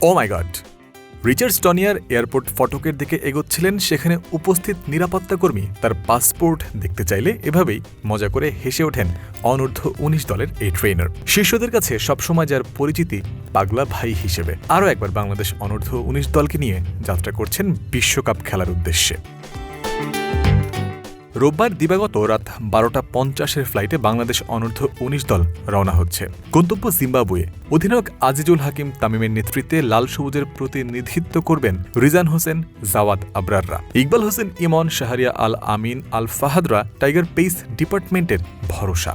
ও মাই god! Richard স্টনিয়ার airport ফটকের দিকে এগোচ্ছিলেন, সেখানে উপস্থিত নিরাপত্তাকর্মী তার পাসপোর্ট দেখতে চাইলে এভাবেই মজা করে হেসে ওঠেন অনূর্ধ্ব-19 দলের এই ট্রেনার। শিষ্যদের কাছে সবসময় যার পরিচিতি পাগলা ভাই হিসেবে। আরও একবার বাংলাদেশ অনূর্ধ্ব-19 দলকে নিয়ে যাত্রা করছেন বিশ্বকাপ খেলার উদ্দেশ্যে। রোববার দিবাগত রাত 12:50 ফ্লাইটে বাংলাদেশ অনূর্ধ্ব-19 দল রওনা হচ্ছে। গন্তব্য জিম্বাবুয়ে। অধিনায়ক আজিজুল হাকিম তামিমের নেতৃত্বে লাল সবুজের প্রতিনিধিত্ব করবেন রিজান হোসেন, জাওয়াদ আবরাররা। ইকবাল হোসেন ইমন, শাহরিয়া আল আমিন, আল ফাহাদরা টাইগার পেস ডিপার্টমেন্টের ভরসা।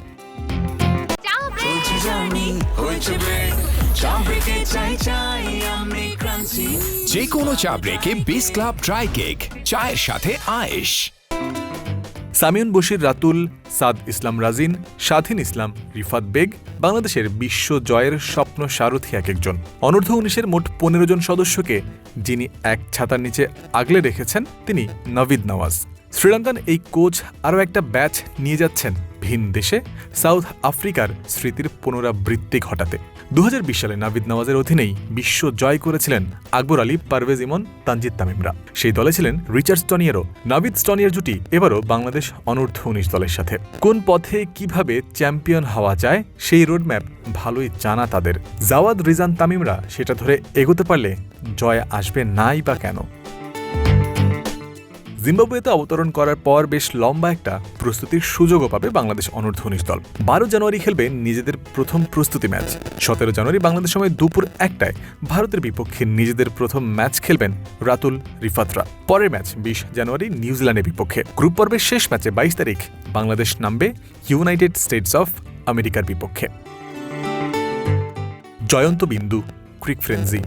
যে কোনো চা ব্রেকে বিস ক্লাব ড্রাই কেক, চায়ের সাথে আয়েশ। সামিউন বশির রাতুল, সাদ ইসলাম রাজিন, স্বাধীন ইসলাম, রিফাত বেগ বাংলাদেশের বিশ্ব জয়ের স্বপ্ন সারথি এক একজন। অনূর্ধ্ব-19-এর মোট 15 জন সদস্যকে যিনি এক ছাতার নিচে আগলে রেখেছেন তিনি নাভিদ নওয়াজ। শ্রীলঙ্কান এই কোচ আরও একটা ব্যাচ নিয়ে যাচ্ছেন ভিন দেশে, সাউথ আফ্রিকার স্মৃতির পুনরাবৃত্তি ঘটাতে। 2020 সালে নাভিদ নওয়াজের অধীনেই বিশ্ব জয় করেছিলেন আকবর আলী, পারভেজ ইমন, তানজিদ তামিমরা। সেই দলে ছিলেন রিচার্ড স্টনিয়ারও। নাভিদ স্টনিয়ার জুটি এবারও বাংলাদেশ অনূর্ধ্ব-19 দলের সাথে। কোন পথে কিভাবে চ্যাম্পিয়ন হওয়া যায় সেই রোডম্যাপ ভালোই জানা তাদের। জাওয়াদ, রিজান, তামিমরা সেটা ধরে এগোতে পারলে জয় আসবে নাই বা কেন? জিম্বাবুয়েতে অবতরণ করার পর বেশ লম্বা একটা প্রস্তুতির সুযোগও পাবে বাংলাদেশ অনূর্ধ্ব-19 দল। 12 জানুয়ারি খেলবে নিজেদের প্রথম প্রস্তুতি ম্যাচ। 17 জানুয়ারি বাংলাদেশ সময় দুপুর 1টায় ভারতের বিপক্ষে নিজেদের প্রথম ম্যাচ খেলবেন রাতুল, রিফাতরা। পরের ম্যাচ 20 জানুয়ারি নিউজিল্যান্ডের বিপক্ষে। গ্রুপ পর্বের শেষ ম্যাচে 22 তারিখ বাংলাদেশ নামবে ইউনাইটেড স্টেটস অফ আমেরিকার বিপক্ষে। জয়ন্ত বিন্দু, ক্রিক ফ্রেন্সি।